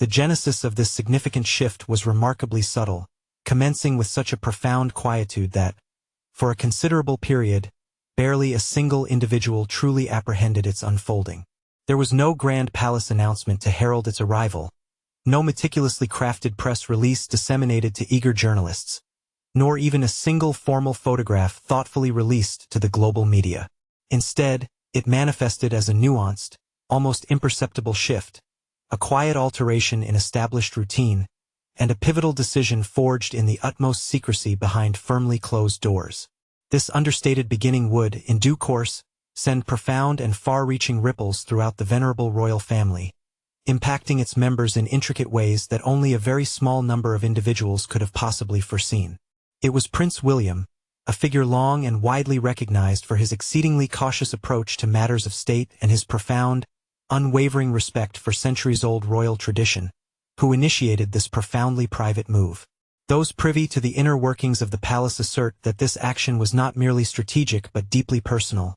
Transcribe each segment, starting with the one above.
The genesis of this significant shift was remarkably subtle, commencing with such a profound quietude that, for a considerable period, barely a single individual truly apprehended its unfolding. There was no grand palace announcement to herald its arrival, no meticulously crafted press release disseminated to eager journalists, nor even a single formal photograph thoughtfully released to the global media. Instead, it manifested as a nuanced, almost imperceptible shift, a quiet alteration in established routine, and a pivotal decision forged in the utmost secrecy behind firmly closed doors. This understated beginning would, in due course, send profound and far-reaching ripples throughout the venerable royal family, impacting its members in intricate ways that only a very small number of individuals could have possibly foreseen. It was Prince William, a figure long and widely recognized for his exceedingly cautious approach to matters of state and his profound, unwavering respect for centuries-old royal tradition, who initiated this profoundly private move. Those privy to the inner workings of the palace assert that this action was not merely strategic but deeply personal,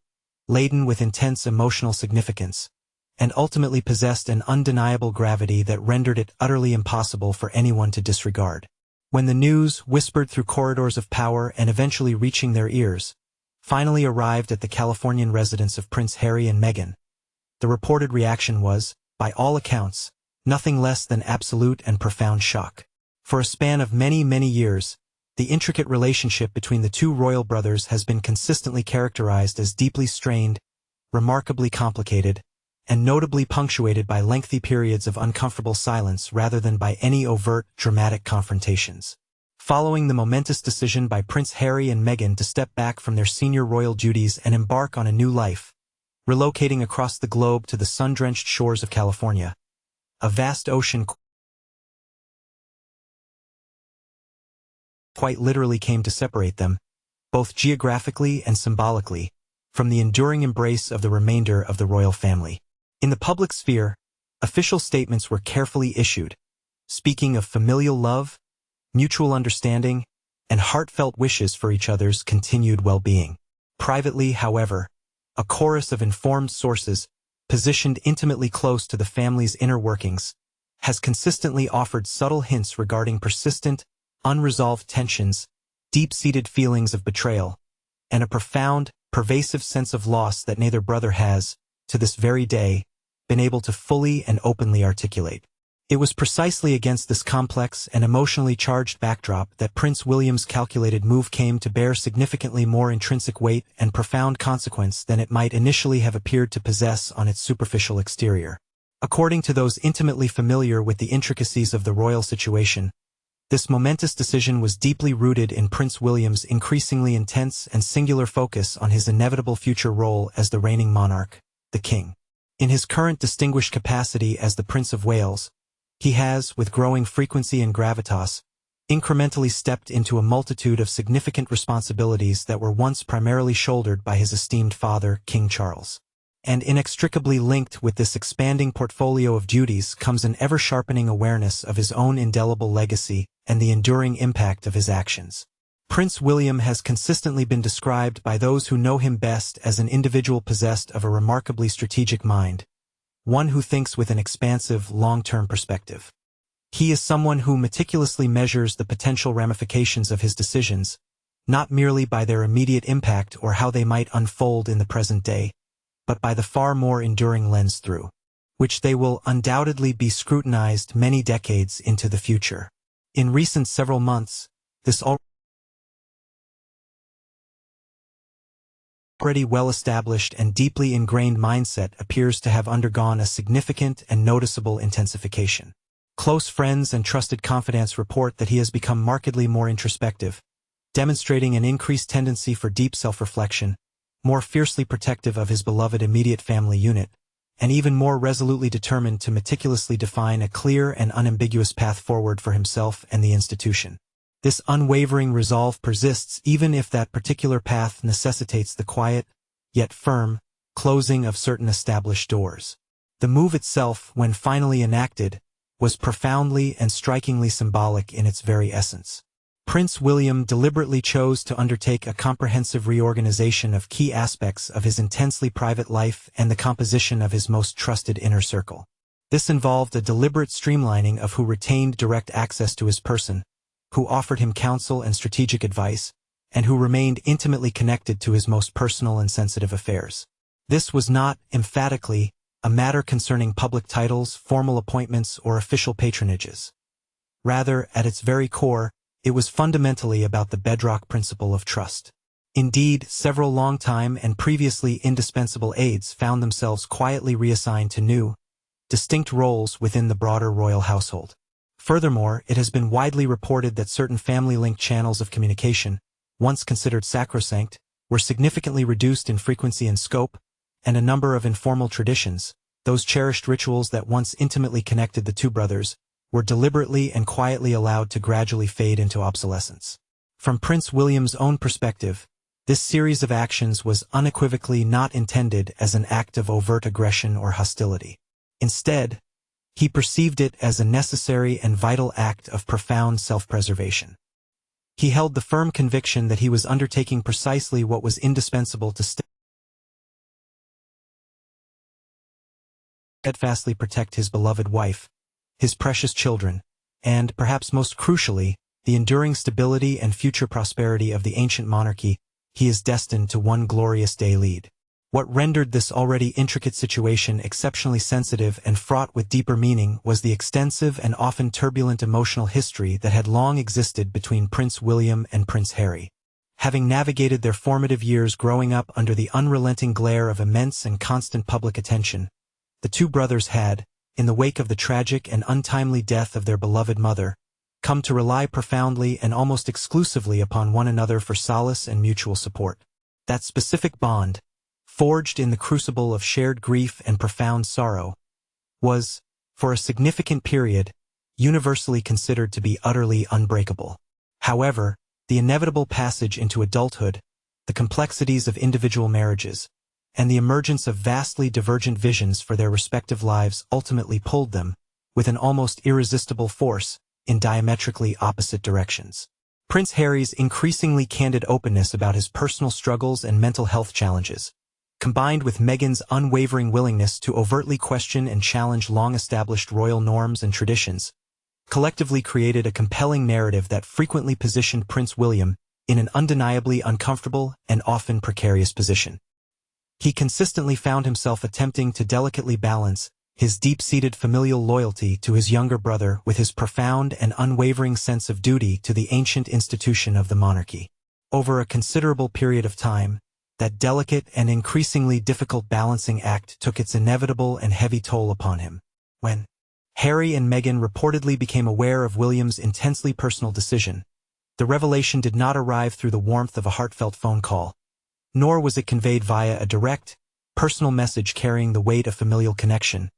laden with intense emotional significance, and ultimately possessed an undeniable gravity that rendered it utterly impossible for anyone to disregard. When the news, whispered through corridors of power and eventually reaching their ears, finally arrived at the Californian residence of Prince Harry and Meghan, the reported reaction was, by all accounts, nothing less than absolute and profound shock. For a span of many, many years, the intricate relationship between the two royal brothers has been consistently characterized as deeply strained, remarkably complicated, and notably punctuated by lengthy periods of uncomfortable silence rather than by any overt, dramatic confrontations. Following the momentous decision by Prince Harry and Meghan to step back from their senior royal duties and embark on a new life, relocating across the globe to the sun-drenched shores of California, a vast ocean quite literally came to separate them, both geographically and symbolically, from the enduring embrace of the remainder of the royal family. In the public sphere, official statements were carefully issued, speaking of familial love, mutual understanding, and heartfelt wishes for each other's continued well-being. Privately, however, a chorus of informed sources, positioned intimately close to the family's inner workings, has consistently offered subtle hints regarding persistent, unresolved tensions, deep-seated feelings of betrayal, and a profound, pervasive sense of loss that neither brother has, to this very day, been able to fully and openly articulate. It was precisely against this complex and emotionally charged backdrop that Prince William's calculated move came to bear significantly more intrinsic weight and profound consequence than it might initially have appeared to possess on its superficial exterior. According to those intimately familiar with the intricacies of the royal situation, this momentous decision was deeply rooted in Prince William's increasingly intense and singular focus on his inevitable future role as the reigning monarch, the king. In his current distinguished capacity as the Prince of Wales, he has, with growing frequency and gravitas, incrementally stepped into a multitude of significant responsibilities that were once primarily shouldered by his esteemed father, King Charles. And inextricably linked with this expanding portfolio of duties comes an ever-sharpening awareness of his own indelible legacy and the enduring impact of his actions. Prince William has consistently been described by those who know him best as an individual possessed of a remarkably strategic mind, one who thinks with an expansive, long-term perspective. He is someone who meticulously measures the potential ramifications of his decisions, not merely by their immediate impact or how they might unfold in the present day, but by the far more enduring lens through which they will undoubtedly be scrutinized many decades into the future. In recent several months, this already well-established and deeply ingrained mindset appears to have undergone a significant and noticeable intensification. Close friends and trusted confidants report that he has become markedly more introspective, demonstrating an increased tendency for deep self-reflection, more fiercely protective of his beloved immediate family unit, and even more resolutely determined to meticulously define a clear and unambiguous path forward for himself and the institution. This unwavering resolve persists even if that particular path necessitates the quiet, yet firm, closing of certain established doors. The move itself, when finally enacted, was profoundly and strikingly symbolic in its very essence. Prince William deliberately chose to undertake a comprehensive reorganization of key aspects of his intensely private life and the composition of his most trusted inner circle. This involved a deliberate streamlining of who retained direct access to his person, who offered him counsel and strategic advice, and who remained intimately connected to his most personal and sensitive affairs. This was not, emphatically, a matter concerning public titles, formal appointments, or official patronages. Rather, at its very core, it was fundamentally about the bedrock principle of trust. Indeed, several long-time and previously indispensable aides found themselves quietly reassigned to new, distinct roles within the broader royal household. Furthermore, it has been widely reported that certain family-linked channels of communication, once considered sacrosanct, were significantly reduced in frequency and scope, and a number of informal traditions, those cherished rituals that once intimately connected the two brothers, were deliberately and quietly allowed to gradually fade into obsolescence. From Prince William's own perspective, this series of actions was unequivocally not intended as an act of overt aggression or hostility. Instead, he perceived it as a necessary and vital act of profound self-preservation. He held the firm conviction that he was undertaking precisely what was indispensable to steadfastly protect his beloved wife, his precious children, and, perhaps most crucially, the enduring stability and future prosperity of the ancient monarchy he is destined to one glorious day lead. What rendered this already intricate situation exceptionally sensitive and fraught with deeper meaning was the extensive and often turbulent emotional history that had long existed between Prince William and Prince Harry. Having navigated their formative years growing up under the unrelenting glare of immense and constant public attention, the two brothers had, in the wake of the tragic and untimely death of their beloved mother, come to rely profoundly and almost exclusively upon one another for solace and mutual support. That specific bond, forged in the crucible of shared grief and profound sorrow, was, for a significant period, universally considered to be utterly unbreakable. However, the inevitable passage into adulthood, the complexities of individual marriages, and the emergence of vastly divergent visions for their respective lives ultimately pulled them, with an almost irresistible force, in diametrically opposite directions. Prince Harry's increasingly candid openness about his personal struggles and mental health challenges, combined with Meghan's unwavering willingness to overtly question and challenge long-established royal norms and traditions, collectively created a compelling narrative that frequently positioned Prince William in an undeniably uncomfortable and often precarious position. He consistently found himself attempting to delicately balance his deep-seated familial loyalty to his younger brother with his profound and unwavering sense of duty to the ancient institution of the monarchy. Over a considerable period of time, that delicate and increasingly difficult balancing act took its inevitable and heavy toll upon him. When Harry and Meghan reportedly became aware of William's intensely personal decision, the revelation did not arrive through the warmth of a heartfelt phone call, nor was it conveyed via a direct, personal message carrying the weight of familial connection,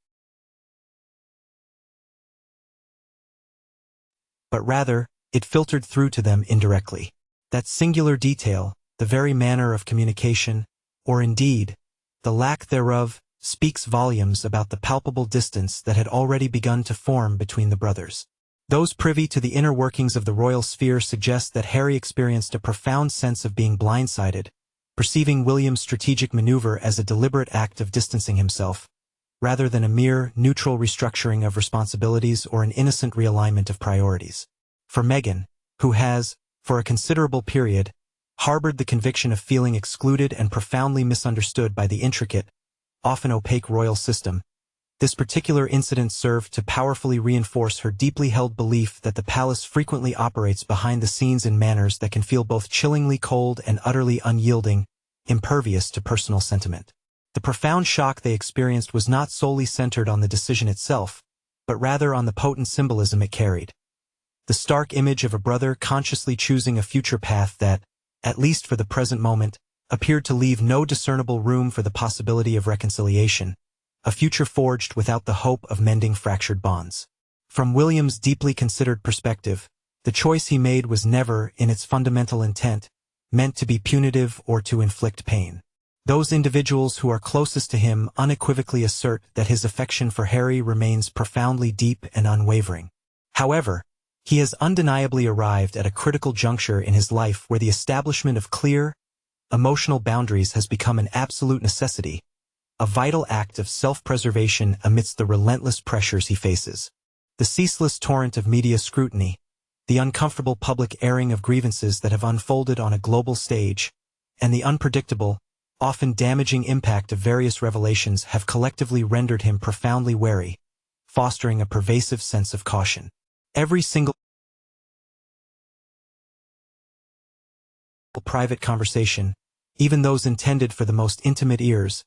but rather, it filtered through to them indirectly. That singular detail, the very manner of communication, or indeed, the lack thereof, speaks volumes about the palpable distance that had already begun to form between the brothers. Those privy to the inner workings of the royal sphere suggest that Harry experienced a profound sense of being blindsided, perceiving William's strategic maneuver as a deliberate act of distancing himself, rather than a mere neutral restructuring of responsibilities or an innocent realignment of priorities. For Meghan, who has, for a considerable period, harbored the conviction of feeling excluded and profoundly misunderstood by the intricate, often opaque royal system, this particular incident served to powerfully reinforce her deeply held belief that the palace frequently operates behind the scenes in manners that can feel both chillingly cold and utterly unyielding, impervious to personal sentiment. The profound shock they experienced was not solely centered on the decision itself, but rather on the potent symbolism it carried. The stark image of a brother consciously choosing a future path that, at least for the present moment, appeared to leave no discernible room for the possibility of reconciliation, a future forged without the hope of mending fractured bonds. From William's deeply considered perspective, the choice he made was never, in its fundamental intent, meant to be punitive or to inflict pain. Those individuals who are closest to him unequivocally assert that his affection for Harry remains profoundly deep and unwavering. However, he has undeniably arrived at a critical juncture in his life where the establishment of clear, emotional boundaries has become an absolute necessity, a vital act of self-preservation amidst the relentless pressures he faces. The ceaseless torrent of media scrutiny, the uncomfortable public airing of grievances that have unfolded on a global stage, and the unpredictable, often damaging impact of various revelations have collectively rendered him profoundly wary, fostering a pervasive sense of caution. Every single private conversation, even those intended for the most intimate ears,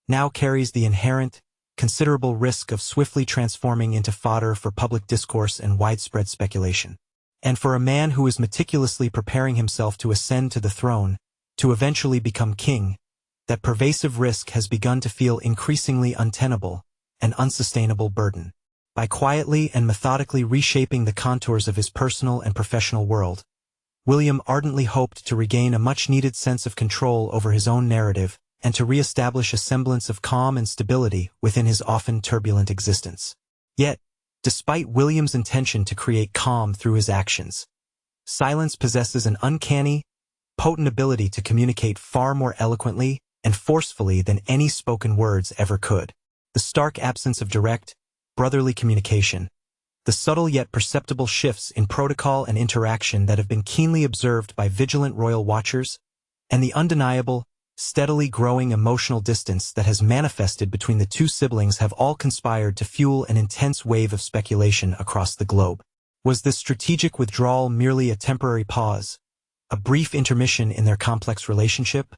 now carries the inherent, considerable risk of swiftly transforming into fodder for public discourse and widespread speculation. And for a man who is meticulously preparing himself to ascend to the throne, to eventually become king, that pervasive risk has begun to feel increasingly untenable, an unsustainable burden. By quietly and methodically reshaping the contours of his personal and professional world, William ardently hoped to regain a much-needed sense of control over his own narrative and to re-establish a semblance of calm and stability within his often turbulent existence. Yet, despite William's intention to create calm through his actions, silence possesses an uncanny, potent ability to communicate far more eloquently and forcefully than any spoken words ever could. The stark absence of direct, brotherly communication, the subtle yet perceptible shifts in protocol and interaction that have been keenly observed by vigilant royal watchers, and the undeniable, steadily growing emotional distance that has manifested between the two siblings have all conspired to fuel an intense wave of speculation across the globe. Was this strategic withdrawal merely a temporary pause, a brief intermission in their complex relationship,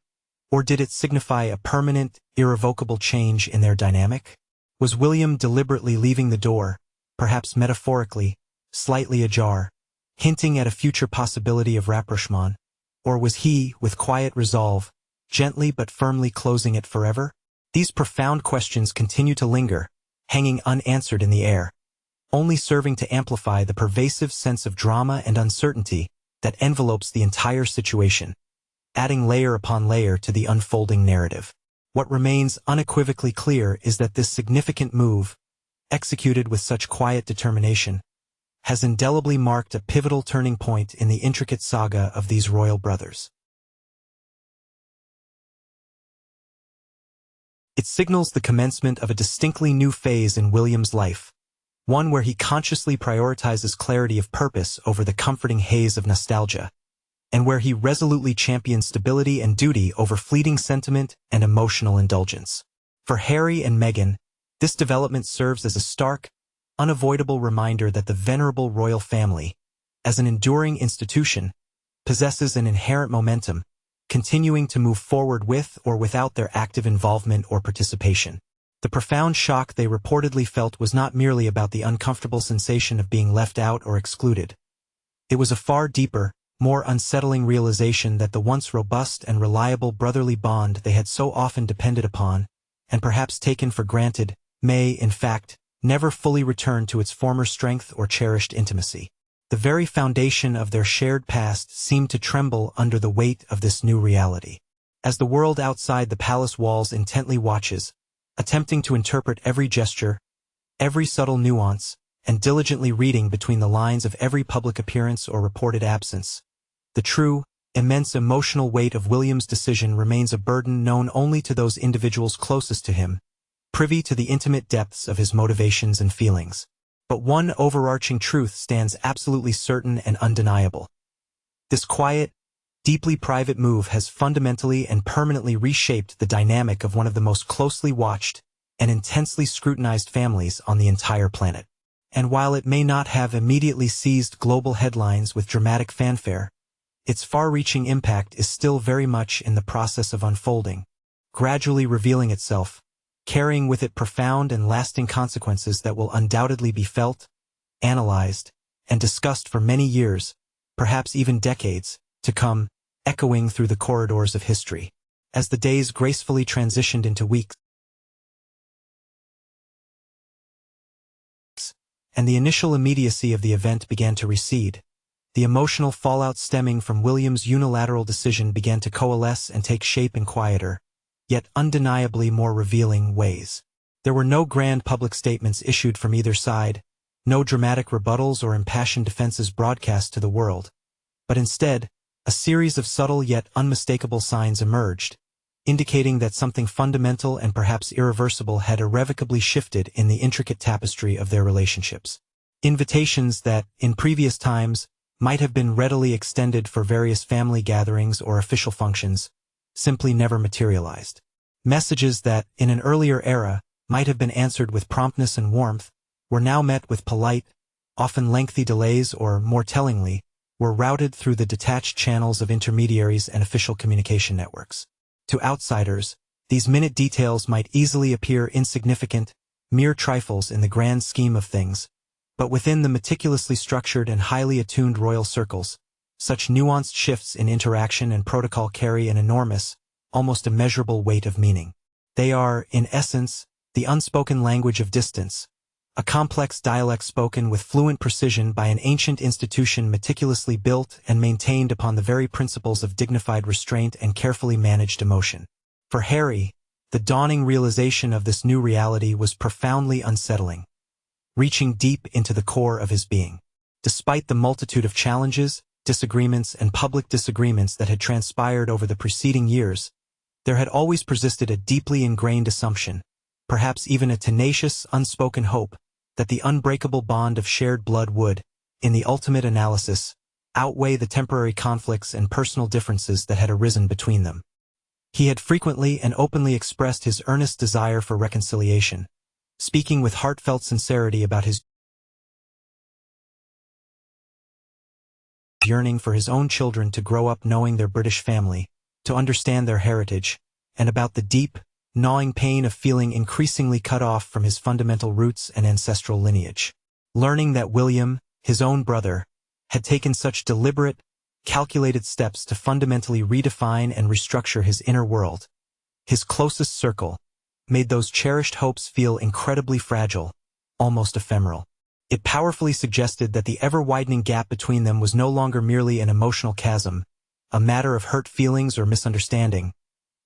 or did it signify a permanent, irrevocable change in their dynamic? Was William deliberately leaving the door, perhaps metaphorically, slightly ajar, hinting at a future possibility of rapprochement, or was he, with quiet resolve, gently but firmly closing it forever? These profound questions continue to linger, hanging unanswered in the air, only serving to amplify the pervasive sense of drama and uncertainty that envelopes the entire situation, adding layer upon layer to the unfolding narrative. What remains unequivocally clear is that this significant move, executed with such quiet determination, has indelibly marked a pivotal turning point in the intricate saga of these royal brothers. It signals the commencement of a distinctly new phase in William's life, one where he consciously prioritizes clarity of purpose over the comforting haze of nostalgia, and where he resolutely champions stability and duty over fleeting sentiment and emotional indulgence. For Harry and Meghan, this development serves as a stark, unavoidable reminder that the venerable royal family, as an enduring institution, possesses an inherent momentum, continuing to move forward with or without their active involvement or participation. The profound shock they reportedly felt was not merely about the uncomfortable sensation of being left out or excluded. It was a far deeper, more unsettling realization that the once robust and reliable brotherly bond they had so often depended upon, and perhaps taken for granted, may, in fact, never fully return to its former strength or cherished intimacy. The very foundation of their shared past seemed to tremble under the weight of this new reality. As the world outside the palace walls intently watches, attempting to interpret every gesture, every subtle nuance, and diligently reading between the lines of every public appearance or reported absence, the true, immense emotional weight of William's decision remains a burden known only to those individuals closest to him, privy to the intimate depths of his motivations and feelings. But one overarching truth stands absolutely certain and undeniable. This quiet, deeply private move has fundamentally and permanently reshaped the dynamic of one of the most closely watched and intensely scrutinized families on the entire planet. And while it may not have immediately seized global headlines with dramatic fanfare, its far-reaching impact is still very much in the process of unfolding, gradually revealing itself, carrying with it profound and lasting consequences that will undoubtedly be felt, analyzed, and discussed for many years, perhaps even decades, to come, echoing through the corridors of history. As the days gracefully transitioned into weeks, and the initial immediacy of the event began to recede, the emotional fallout stemming from William's unilateral decision began to coalesce and take shape in quieter, yet undeniably more revealing ways. There were no grand public statements issued from either side, no dramatic rebuttals or impassioned defenses broadcast to the world, but instead, a series of subtle yet unmistakable signs emerged, indicating that something fundamental and perhaps irreversible had irrevocably shifted in the intricate tapestry of their relationships. Invitations that, in previous times, might have been readily extended for various family gatherings or official functions, simply never materialized. Messages that, in an earlier era, might have been answered with promptness and warmth, were now met with polite, often lengthy delays or, more tellingly, were routed through the detached channels of intermediaries and official communication networks. To outsiders, these minute details might easily appear insignificant, mere trifles in the grand scheme of things, but within the meticulously structured and highly attuned royal circles, such nuanced shifts in interaction and protocol carry an enormous, almost immeasurable weight of meaning. They are, in essence, the unspoken language of distance, a complex dialect spoken with fluent precision by an ancient institution meticulously built and maintained upon the very principles of dignified restraint and carefully managed emotion. For Harry, the dawning realization of this new reality was profoundly unsettling, reaching deep into the core of his being. Despite the multitude of challenges, disagreements, and public disagreements that had transpired over the preceding years, there had always persisted a deeply ingrained assumption, perhaps even a tenacious, unspoken hope, that the unbreakable bond of shared blood would, in the ultimate analysis, outweigh the temporary conflicts and personal differences that had arisen between them. He had frequently and openly expressed his earnest desire for reconciliation, speaking with heartfelt sincerity about his yearning for his own children to grow up knowing their British family, to understand their heritage, and about the deep, gnawing pain of feeling increasingly cut off from his fundamental roots and ancestral lineage. Learning that William, his own brother, had taken such deliberate, calculated steps to fundamentally redefine and restructure his inner world, his closest circle, made those cherished hopes feel incredibly fragile, almost ephemeral. It powerfully suggested that the ever-widening gap between them was no longer merely an emotional chasm, a matter of hurt feelings or misunderstanding,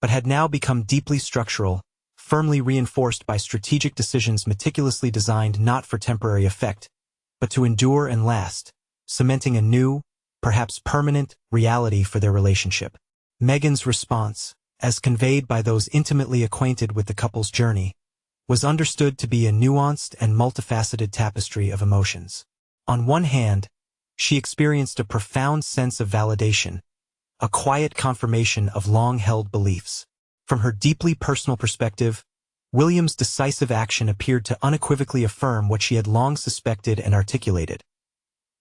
but had now become deeply structural, firmly reinforced by strategic decisions meticulously designed not for temporary effect, but to endure and last, cementing a new, perhaps permanent, reality for their relationship. Meghan's response, as conveyed by those intimately acquainted with the couple's journey, was understood to be a nuanced and multifaceted tapestry of emotions. On one hand, she experienced a profound sense of validation, a quiet confirmation of long-held beliefs. From her deeply personal perspective, William's decisive action appeared to unequivocally affirm what she had long suspected and articulated,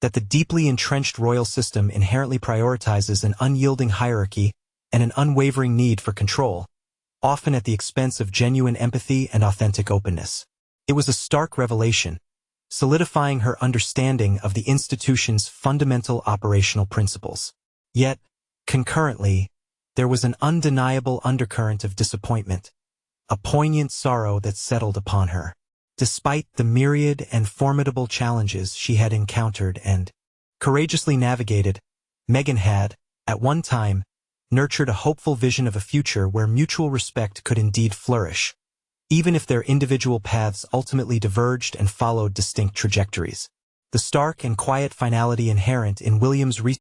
that the deeply entrenched royal system inherently prioritizes an unyielding hierarchy and an unwavering need for control, often at the expense of genuine empathy and authentic openness. It was a stark revelation, solidifying her understanding of the institution's fundamental operational principles. Yet, concurrently, there was an undeniable undercurrent of disappointment, a poignant sorrow that settled upon her. Despite the myriad and formidable challenges she had encountered and courageously navigated, Meghan had, at one time, nurtured a hopeful vision of a future where mutual respect could indeed flourish, even if their individual paths ultimately diverged and followed distinct trajectories. The stark and quiet finality inherent in William's recent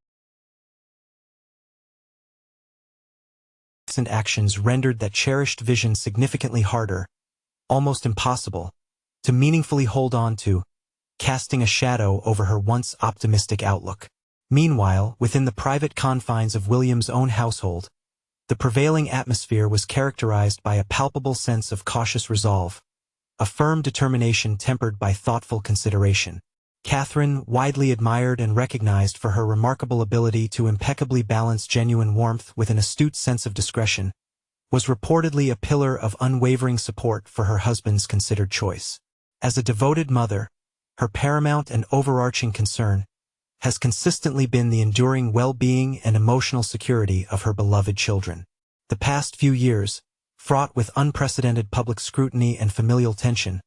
actions rendered that cherished vision significantly harder, almost impossible, to meaningfully hold on to, casting a shadow over her once optimistic outlook. Meanwhile, within the private confines of William's own household, the prevailing atmosphere was characterized by a palpable sense of cautious resolve, a firm determination tempered by thoughtful consideration. Catherine, widely admired and recognized for her remarkable ability to impeccably balance genuine warmth with an astute sense of discretion, was reportedly a pillar of unwavering support for her husband's considered choice. As a devoted mother, her paramount and overarching concern has consistently been the enduring well-being and emotional security of her beloved children. The past few years, fraught with unprecedented public scrutiny and familial tension,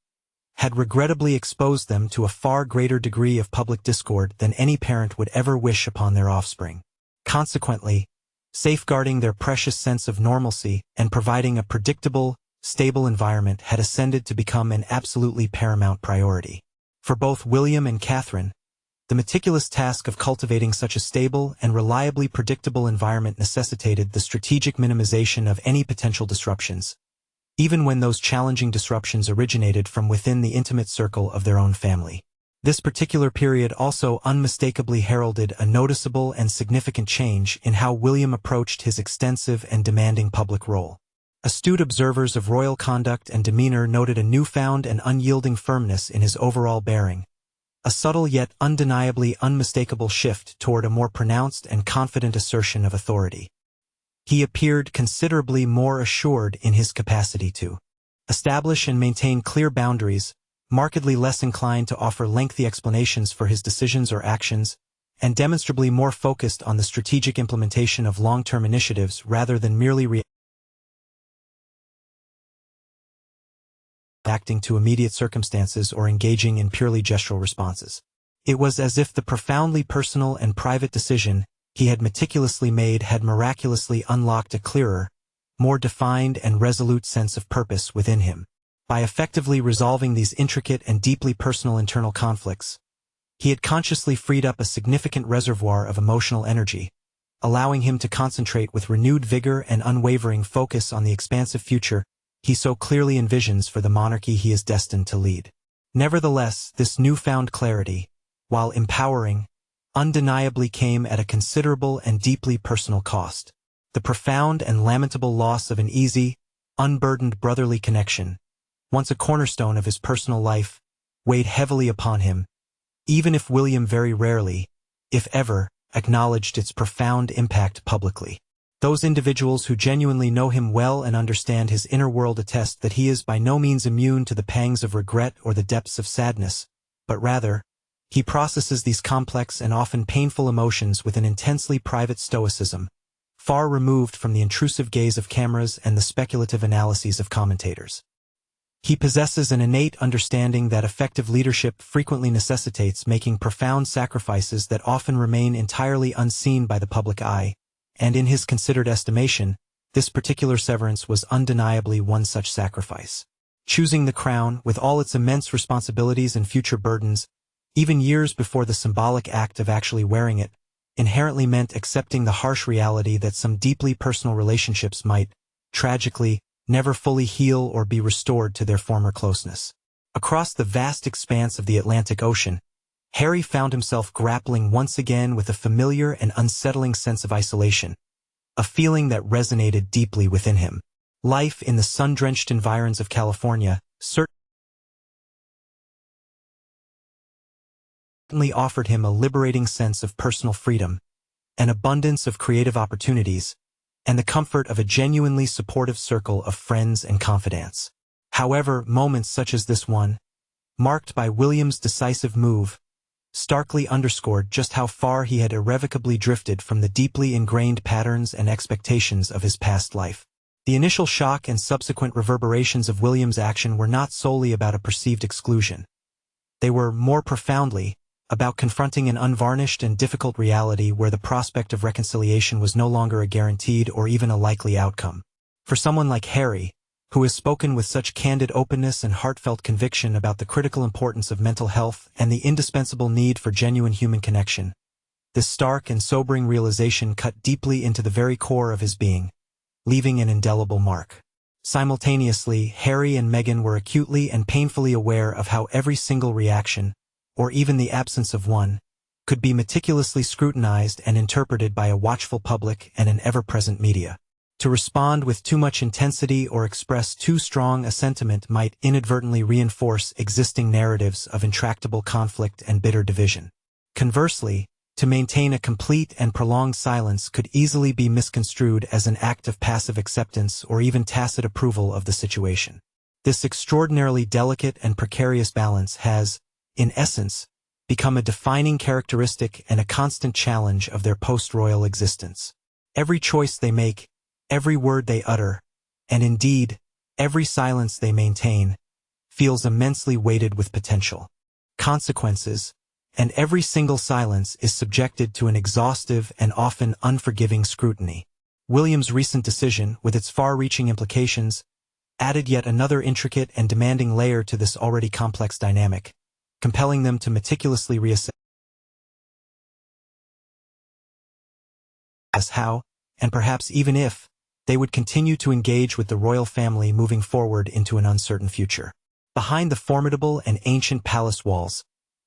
had regrettably exposed them to a far greater degree of public discord than any parent would ever wish upon their offspring. Consequently, safeguarding their precious sense of normalcy and providing a predictable, stable environment had ascended to become an absolutely paramount priority. For both William and Catherine, The meticulous task of cultivating such a stable and reliably predictable environment necessitated the strategic minimization of any potential disruptions, even when those challenging disruptions originated from within the intimate circle of their own family. This particular period also unmistakably heralded a noticeable and significant change in how William approached his extensive and demanding public role. Astute observers of royal conduct and demeanor noted a newfound and unyielding firmness in his overall bearing, a subtle yet undeniably unmistakable shift toward a more pronounced and confident assertion of authority. He appeared considerably more assured in his capacity to establish and maintain clear boundaries, markedly less inclined to offer lengthy explanations for his decisions or actions, and demonstrably more focused on the strategic implementation of long-term initiatives rather than merely reacting to immediate circumstances or engaging in purely gestural responses. It was as if the profoundly personal and private decision he had meticulously made had miraculously unlocked a clearer, more defined and resolute sense of purpose within him. By effectively resolving these intricate and deeply personal internal conflicts, he had consciously freed up a significant reservoir of emotional energy, allowing him to concentrate with renewed vigor and unwavering focus on the expansive future he so clearly envisions for the monarchy he is destined to lead. Nevertheless, this newfound clarity, while empowering, undeniably came at a considerable and deeply personal cost. The profound and lamentable loss of an easy, unburdened brotherly connection, once a cornerstone of his personal life, weighed heavily upon him, even if William very rarely, if ever, acknowledged its profound impact publicly. Those individuals who genuinely know him well and understand his inner world attest that he is by no means immune to the pangs of regret or the depths of sadness, but rather, he processes these complex and often painful emotions with an intensely private stoicism, far removed from the intrusive gaze of cameras and the speculative analyses of commentators. He possesses an innate understanding that effective leadership frequently necessitates making profound sacrifices that often remain entirely unseen by the public eye, and in his considered estimation, this particular severance was undeniably one such sacrifice. Choosing the crown, with all its immense responsibilities and future burdens, even years before the symbolic act of actually wearing it, inherently meant accepting the harsh reality that some deeply personal relationships might, tragically, never fully heal or be restored to their former closeness. Across the vast expanse of the Atlantic Ocean, Harry found himself grappling once again with a familiar and unsettling sense of isolation, a feeling that resonated deeply within him. Life in the sun-drenched environs of California certainly offered him a liberating sense of personal freedom, an abundance of creative opportunities, and the comfort of a genuinely supportive circle of friends and confidants. However, moments such as this one, marked by William's decisive move, starkly underscored just how far he had irrevocably drifted from the deeply ingrained patterns and expectations of his past life. The initial shock and subsequent reverberations of William's action were not solely about a perceived exclusion. They were, more profoundly, about confronting an unvarnished and difficult reality where the prospect of reconciliation was no longer a guaranteed or even a likely outcome. For someone like Harry, who has spoken with such candid openness and heartfelt conviction about the critical importance of mental health and the indispensable need for genuine human connection, this stark and sobering realization cut deeply into the very core of his being, leaving an indelible mark. Simultaneously, Harry and Meghan were acutely and painfully aware of how every single reaction, or even the absence of one, could be meticulously scrutinized and interpreted by a watchful public and an ever-present media. To respond with too much intensity or express too strong a sentiment might inadvertently reinforce existing narratives of intractable conflict and bitter division. Conversely, to maintain a complete and prolonged silence could easily be misconstrued as an act of passive acceptance or even tacit approval of the situation. This extraordinarily delicate and precarious balance has, in essence, become a defining characteristic and a constant challenge of their post-royal existence. Every choice they make, every word they utter, and indeed, every silence they maintain, feels immensely weighted with potential consequences, and every single silence is subjected to an exhaustive and often unforgiving scrutiny. William's recent decision, with its far-reaching implications, added yet another intricate and demanding layer to this already complex dynamic, compelling them to meticulously reassess as how, and perhaps even if, they would continue to engage with the royal family moving forward into an uncertain future. Behind the formidable and ancient palace walls,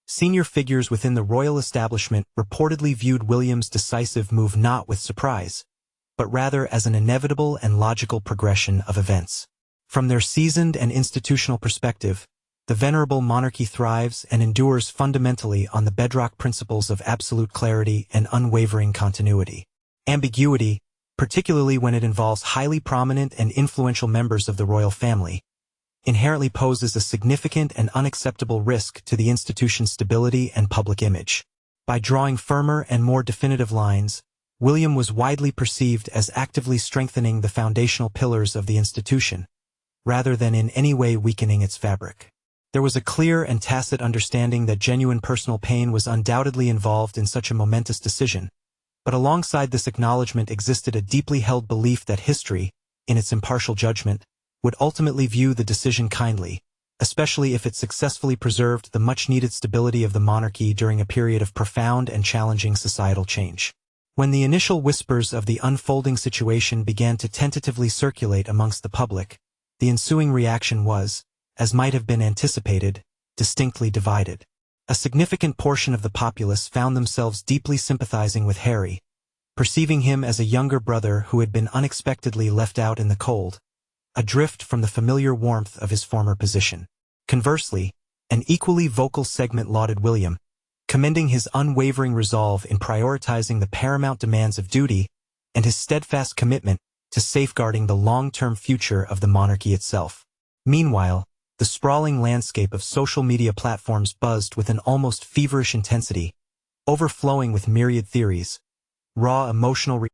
senior figures within the royal establishment reportedly viewed William's decisive move not with surprise, but rather as an inevitable and logical progression of events. From their seasoned and institutional perspective, the venerable monarchy thrives and endures fundamentally on the bedrock principles of absolute clarity and unwavering continuity. Ambiguity, particularly when it involves highly prominent and influential members of the royal family, inherently poses a significant and unacceptable risk to the institution's stability and public image. By drawing firmer and more definitive lines, William was widely perceived as actively strengthening the foundational pillars of the institution, rather than in any way weakening its fabric. There was a clear and tacit understanding that genuine personal pain was undoubtedly involved in such a momentous decision, but alongside this acknowledgement existed a deeply held belief that history, in its impartial judgment, would ultimately view the decision kindly, especially if it successfully preserved the much-needed stability of the monarchy during a period of profound and challenging societal change. When the initial whispers of the unfolding situation began to tentatively circulate amongst the public, the ensuing reaction was, as might have been anticipated, distinctly divided. A significant portion of the populace found themselves deeply sympathizing with Harry, perceiving him as a younger brother who had been unexpectedly left out in the cold, adrift from the familiar warmth of his former position. Conversely, an equally vocal segment lauded William, commending his unwavering resolve in prioritizing the paramount demands of duty and his steadfast commitment to safeguarding the long-term future of the monarchy itself. Meanwhile, the sprawling landscape of social media platforms buzzed with an almost feverish intensity, overflowing with myriad theories, raw emotional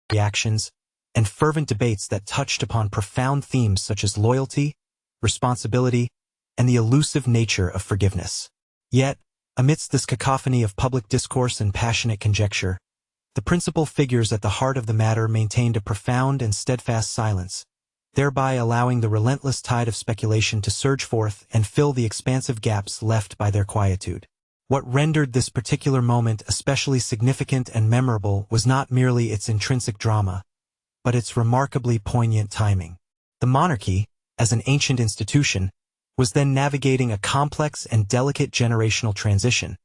reactions, and fervent debates that touched upon profound themes such as loyalty, responsibility, and the elusive nature of forgiveness. Yet, amidst this cacophony of public discourse and passionate conjecture, the principal figures at the heart of the matter maintained a profound and steadfast silence, thereby allowing the relentless tide of speculation to surge forth and fill the expansive gaps left by their quietude. What rendered this particular moment especially significant and memorable was not merely its intrinsic drama, but its remarkably poignant timing. The monarchy, as an ancient institution, was then navigating a complex and delicate generational transition,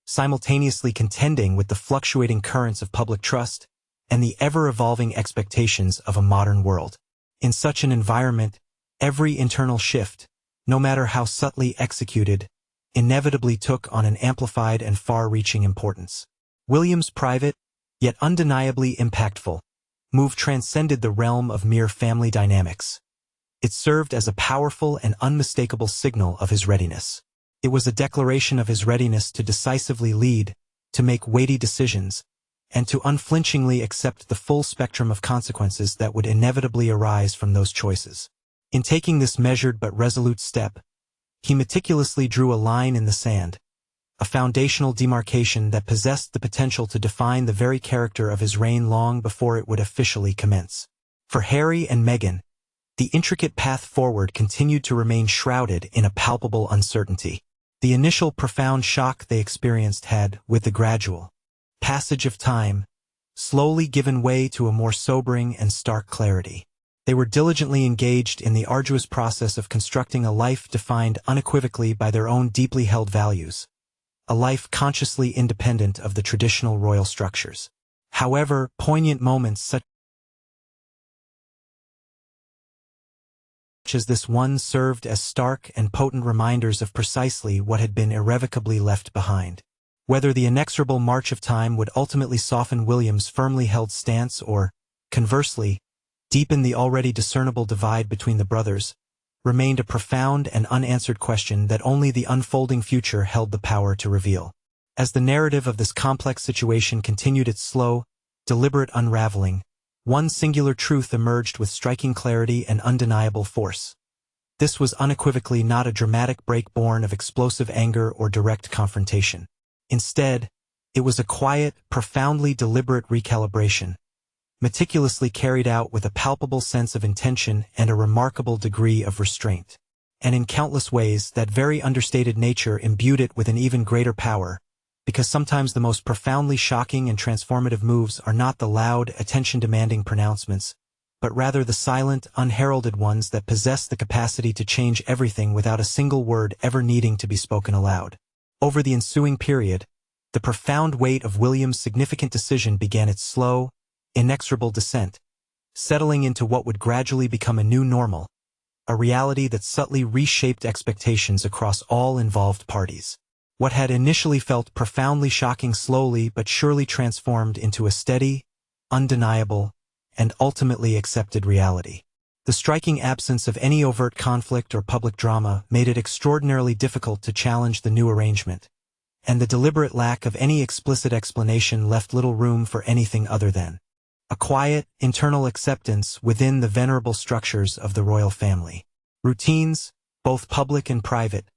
simultaneously contending with the fluctuating currents of public trust and the ever-evolving expectations of a modern world. In such an environment, every internal shift, no matter how subtly executed, inevitably took on an amplified and far-reaching importance. William's private, yet undeniably impactful, move transcended the realm of mere family dynamics. It served as a powerful and unmistakable signal of his readiness. It was a declaration of his readiness to decisively lead, to make weighty decisions, and to unflinchingly accept the full spectrum of consequences that would inevitably arise from those choices. In taking this measured but resolute step, he meticulously drew a line in the sand, a foundational demarcation that possessed the potential to define the very character of his reign long before it would officially commence. For Harry and Meghan, the intricate path forward continued to remain shrouded in a palpable uncertainty. The initial profound shock they experienced had, with the gradual passage of time, slowly given way to a more sobering and stark clarity. They were diligently engaged in the arduous process of constructing a life defined unequivocally by their own deeply held values, a life consciously independent of the traditional royal structures. However, poignant moments such as this one served as stark and potent reminders of precisely what had been irrevocably left behind. Whether the inexorable march of time would ultimately soften William's firmly held stance or, conversely, deepen the already discernible divide between the brothers, remained a profound and unanswered question that only the unfolding future held the power to reveal. As the narrative of this complex situation continued its slow, deliberate unraveling, one singular truth emerged with striking clarity and undeniable force. This was unequivocally not a dramatic break born of explosive anger or direct confrontation. Instead, it was a quiet, profoundly deliberate recalibration, meticulously carried out with a palpable sense of intention and a remarkable degree of restraint. And in countless ways, that very understated nature imbued it with an even greater power, because sometimes the most profoundly shocking and transformative moves are not the loud, attention-demanding pronouncements, but rather the silent, unheralded ones that possess the capacity to change everything without a single word ever needing to be spoken aloud. Over the ensuing period, the profound weight of William's significant decision began its slow, inexorable descent, settling into what would gradually become a new normal, a reality that subtly reshaped expectations across all involved parties. What had initially felt profoundly shocking slowly but surely transformed into a steady, undeniable, and ultimately accepted reality. The striking absence of any overt conflict or public drama made it extraordinarily difficult to challenge the new arrangement, and the deliberate lack of any explicit explanation left little room for anything other than a quiet, internal acceptance within the venerable structures of the royal family. Routines, both public and private,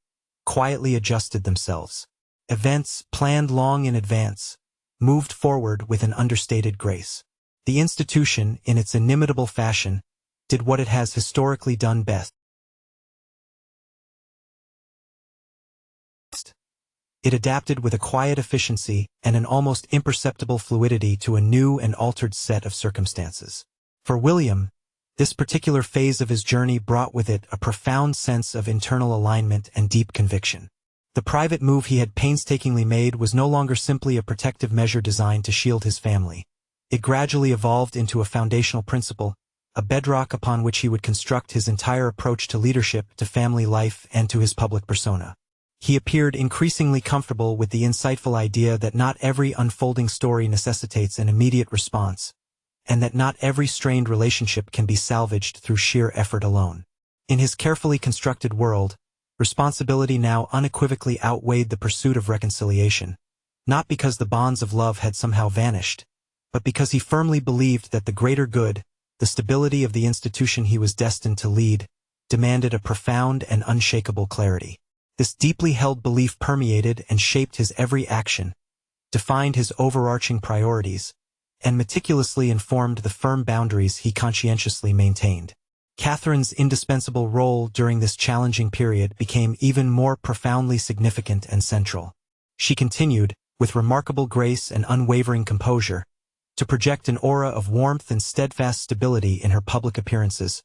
quietly adjusted themselves. Events, planned long in advance, moved forward with an understated grace. The institution, in its inimitable fashion, did what it has historically done best. It adapted with a quiet efficiency and an almost imperceptible fluidity to a new and altered set of circumstances. For William, this particular phase of his journey brought with it a profound sense of internal alignment and deep conviction. The private move he had painstakingly made was no longer simply a protective measure designed to shield his family. It gradually evolved into a foundational principle, a bedrock upon which he would construct his entire approach to leadership, to family life, and to his public persona. He appeared increasingly comfortable with the insightful idea that not every unfolding story necessitates an immediate response, and that not every strained relationship can be salvaged through sheer effort alone. In his carefully constructed world, responsibility now unequivocally outweighed the pursuit of reconciliation, not because the bonds of love had somehow vanished, but because he firmly believed that the greater good, the stability of the institution he was destined to lead, demanded a profound and unshakable clarity. This deeply held belief permeated and shaped his every action, defined his overarching priorities, and meticulously informed the firm boundaries he conscientiously maintained. Catherine's indispensable role during this challenging period became even more profoundly significant and central. She continued, with remarkable grace and unwavering composure, to project an aura of warmth and steadfast stability in her public appearances,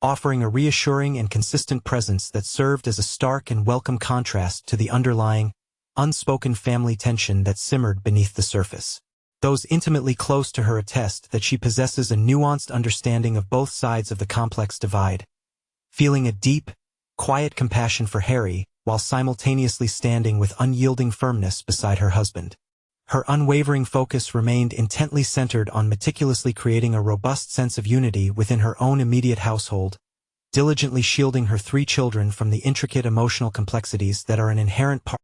offering a reassuring and consistent presence that served as a stark and welcome contrast to the underlying, unspoken family tension that simmered beneath the surface. Those intimately close to her attest that she possesses a nuanced understanding of both sides of the complex divide, feeling a deep, quiet compassion for Harry while simultaneously standing with unyielding firmness beside her husband. Her unwavering focus remained intently centered on meticulously creating a robust sense of unity within her own immediate household, diligently shielding her 3 children from the intricate emotional complexities that are an inherent part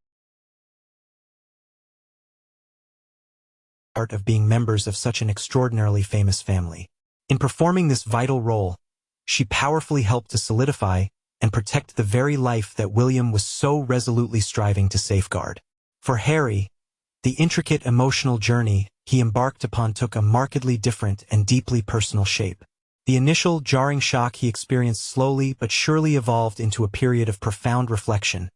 of being members of such an extraordinarily famous family. In performing this vital role, she powerfully helped to solidify and protect the very life that William was so resolutely striving to safeguard. For Harry, the intricate emotional journey he embarked upon took a markedly different and deeply personal shape. The initial jarring shock he experienced slowly but surely evolved into a period of profound reflection,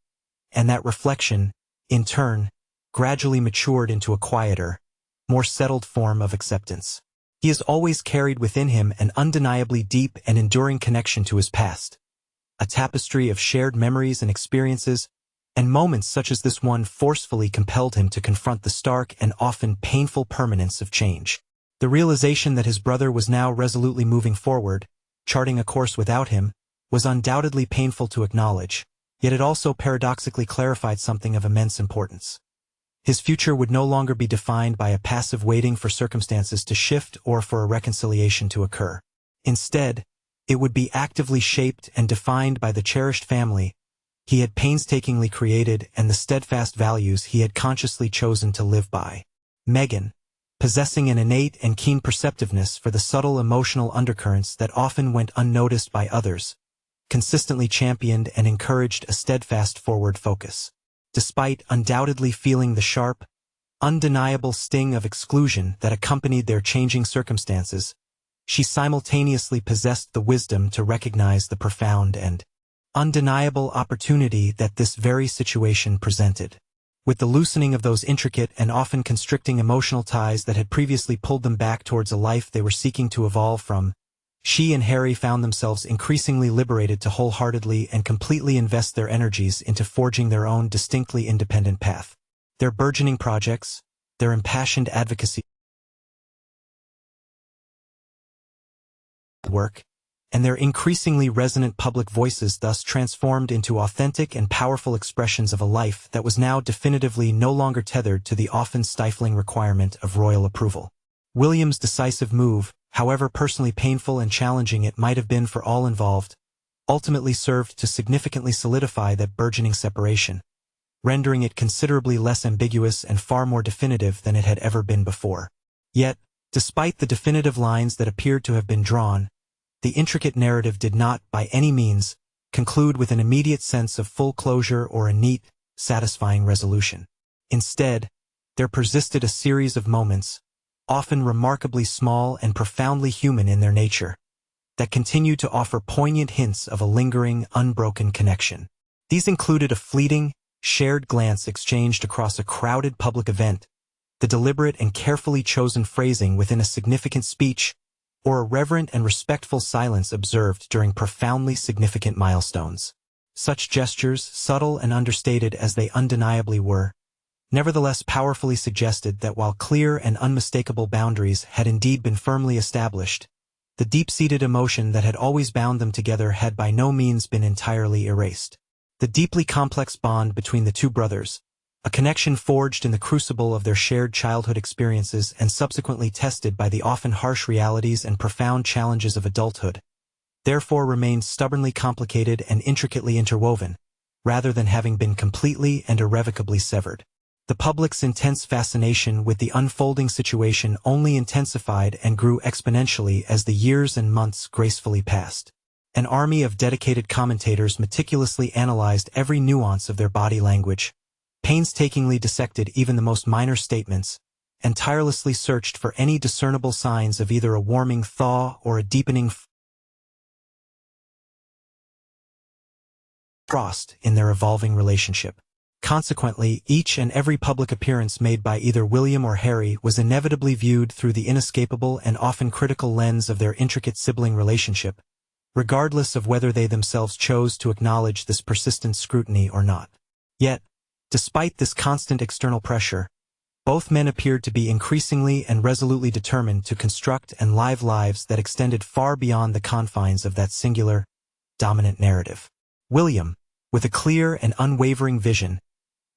and that reflection, in turn, gradually matured into a quieter, more settled form of acceptance. He has always carried within him an undeniably deep and enduring connection to his past, a tapestry of shared memories and experiences, and moments such as this one forcefully compelled him to confront the stark and often painful permanence of change. The realization that his brother was now resolutely moving forward, charting a course without him, was undoubtedly painful to acknowledge, yet it also paradoxically clarified something of immense importance. His future would no longer be defined by a passive waiting for circumstances to shift or for a reconciliation to occur. Instead, it would be actively shaped and defined by the cherished family he had painstakingly created and the steadfast values he had consciously chosen to live by. Meghan, possessing an innate and keen perceptiveness for the subtle emotional undercurrents that often went unnoticed by others, consistently championed and encouraged a steadfast forward focus. Despite undoubtedly feeling the sharp, undeniable sting of exclusion that accompanied their changing circumstances, she simultaneously possessed the wisdom to recognize the profound and undeniable opportunity that this very situation presented. With the loosening of those intricate and often constricting emotional ties that had previously pulled them back towards a life they were seeking to evolve from, she and Harry found themselves increasingly liberated to wholeheartedly and completely invest their energies into forging their own distinctly independent path. Their burgeoning projects, their impassioned advocacy work, and their increasingly resonant public voices thus transformed into authentic and powerful expressions of a life that was now definitively no longer tethered to the often stifling requirement of royal approval. William's decisive move, however personally painful and challenging it might have been for all involved, ultimately served to significantly solidify that burgeoning separation, rendering it considerably less ambiguous and far more definitive than it had ever been before. Yet, despite the definitive lines that appeared to have been drawn, the intricate narrative did not, by any means, conclude with an immediate sense of full closure or a neat, satisfying resolution. Instead, there persisted a series of moments, often remarkably small and profoundly human in their nature, that continued to offer poignant hints of a lingering, unbroken connection. These included a fleeting, shared glance exchanged across a crowded public event, the deliberate and carefully chosen phrasing within a significant speech, or a reverent and respectful silence observed during profoundly significant milestones. Such gestures, subtle and understated as they undeniably were, nevertheless powerfully suggested that while clear and unmistakable boundaries had indeed been firmly established, the deep-seated emotion that had always bound them together had by no means been entirely erased. The deeply complex bond between the two brothers, a connection forged in the crucible of their shared childhood experiences and subsequently tested by the often harsh realities and profound challenges of adulthood, therefore remained stubbornly complicated and intricately interwoven, rather than having been completely and irrevocably severed. The public's intense fascination with the unfolding situation only intensified and grew exponentially as the years and months gracefully passed. An army of dedicated commentators meticulously analyzed every nuance of their body language, painstakingly dissected even the most minor statements, and tirelessly searched for any discernible signs of either a warming thaw or a deepening frost in their evolving relationship. Consequently, each and every public appearance made by either William or Harry was inevitably viewed through the inescapable and often critical lens of their intricate sibling relationship, regardless of whether they themselves chose to acknowledge this persistent scrutiny or not. Yet, despite this constant external pressure, both men appeared to be increasingly and resolutely determined to construct and live lives that extended far beyond the confines of that singular, dominant narrative. William, with a clear and unwavering vision,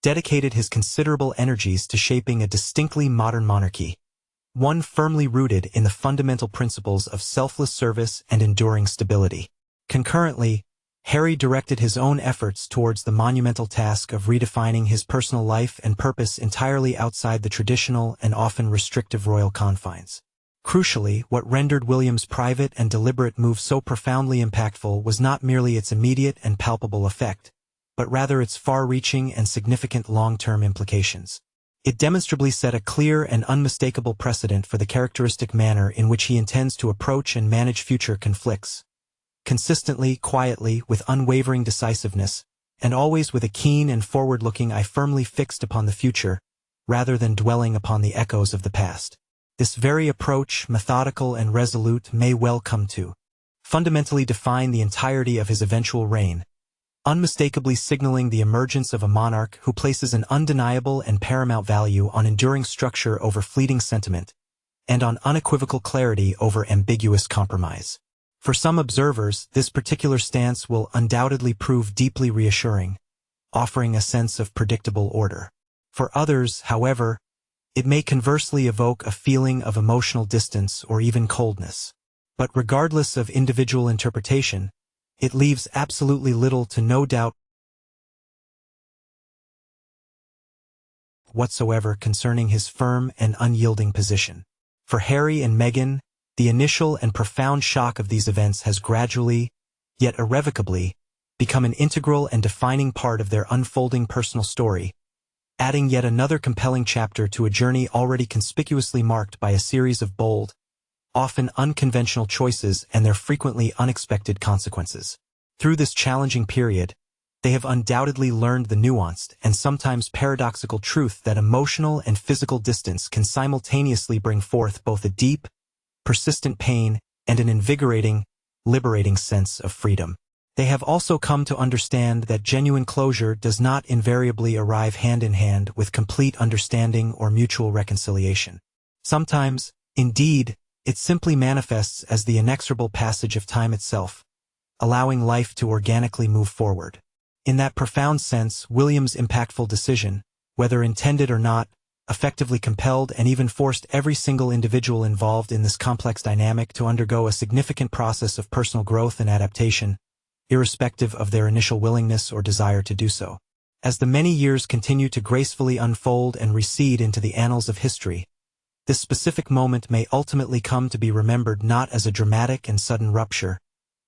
dedicated his considerable energies to shaping a distinctly modern monarchy, one firmly rooted in the fundamental principles of selfless service and enduring stability. Concurrently, Harry directed his own efforts towards the monumental task of redefining his personal life and purpose entirely outside the traditional and often restrictive royal confines. Crucially, what rendered William's private and deliberate move so profoundly impactful was not merely its immediate and palpable effect, but rather its far-reaching and significant long-term implications. It demonstrably set a clear and unmistakable precedent for the characteristic manner in which he intends to approach and manage future conflicts, consistently, quietly, with unwavering decisiveness, and always with a keen and forward-looking eye firmly fixed upon the future, rather than dwelling upon the echoes of the past. This very approach, methodical and resolute, may well come to fundamentally define the entirety of his eventual reign, unmistakably signaling the emergence of a monarch who places an undeniable and paramount value on enduring structure over fleeting sentiment, and on unequivocal clarity over ambiguous compromise. For some observers, this particular stance will undoubtedly prove deeply reassuring, offering a sense of predictable order. For others, however, it may conversely evoke a feeling of emotional distance or even coldness. But regardless of individual interpretation, it leaves absolutely little to no doubt whatsoever concerning his firm and unyielding position. For Harry and Meghan, the initial and profound shock of these events has gradually, yet irrevocably, become an integral and defining part of their unfolding personal story, adding yet another compelling chapter to a journey already conspicuously marked by a series of bold, often unconventional choices and their frequently unexpected consequences. Through this challenging period, They have undoubtedly learned the nuanced and sometimes paradoxical truth that emotional and physical distance can simultaneously bring forth both a deep, persistent pain and an invigorating, liberating sense of freedom. They have also come to understand that genuine closure does not invariably arrive hand in hand with complete understanding or mutual reconciliation. Sometimes, indeed, it simply manifests as the inexorable passage of time itself, allowing life to organically move forward. In that profound sense, William's impactful decision, whether intended or not, effectively compelled and even forced every single individual involved in this complex dynamic to undergo a significant process of personal growth and adaptation, irrespective of their initial willingness or desire to do so. As the many years continue to gracefully unfold and recede into the annals of history, this specific moment may ultimately come to be remembered not as a dramatic and sudden rupture,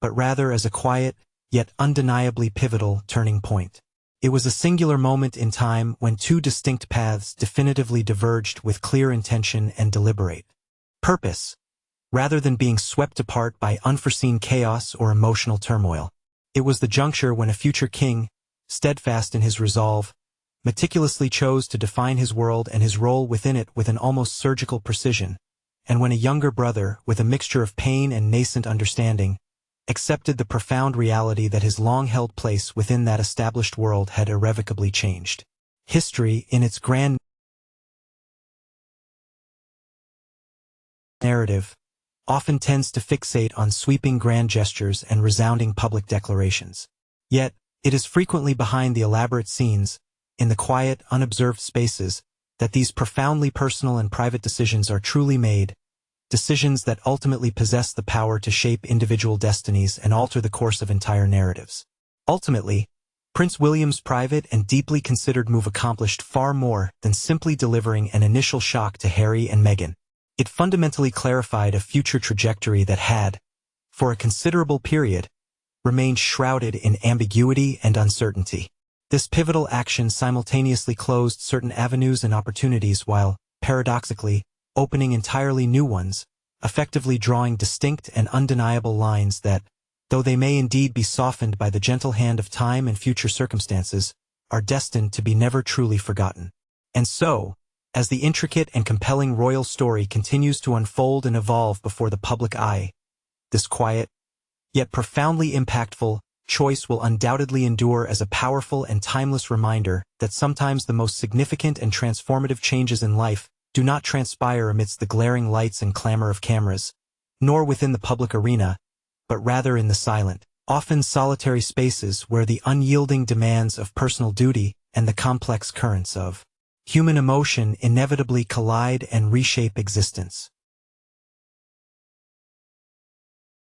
but rather as a quiet, yet undeniably pivotal turning point. It was a singular moment in time when two distinct paths definitively diverged with clear intention and deliberate purpose, rather than being swept apart by unforeseen chaos or emotional turmoil. It was the juncture when a future king, steadfast in his resolve, meticulously chose to define his world and his role within it with an almost surgical precision, and when a younger brother, with a mixture of pain and nascent understanding, accepted the profound reality that his long-held place within that established world had irrevocably changed. History, in its grand narrative, often tends to fixate on sweeping grand gestures and resounding public declarations. Yet, it is frequently behind the elaborate scenes, in the quiet, unobserved spaces, that these profoundly personal and private decisions are truly made, decisions that ultimately possess the power to shape individual destinies and alter the course of entire narratives. Ultimately, Prince William's private and deeply considered move accomplished far more than simply delivering an initial shock to Harry and Meghan. It fundamentally clarified a future trajectory that had, for a considerable period, remained shrouded in ambiguity and uncertainty. This pivotal action simultaneously closed certain avenues and opportunities while, paradoxically, opening entirely new ones, effectively drawing distinct and undeniable lines that, though they may indeed be softened by the gentle hand of time and future circumstances, are destined to be never truly forgotten. And so, as the intricate and compelling royal story continues to unfold and evolve before the public eye, this quiet, yet profoundly impactful, choice will undoubtedly endure as a powerful and timeless reminder that sometimes the most significant and transformative changes in life do not transpire amidst the glaring lights and clamor of cameras, nor within the public arena, but rather in the silent, often solitary spaces where the unyielding demands of personal duty and the complex currents of human emotion inevitably collide and reshape existence.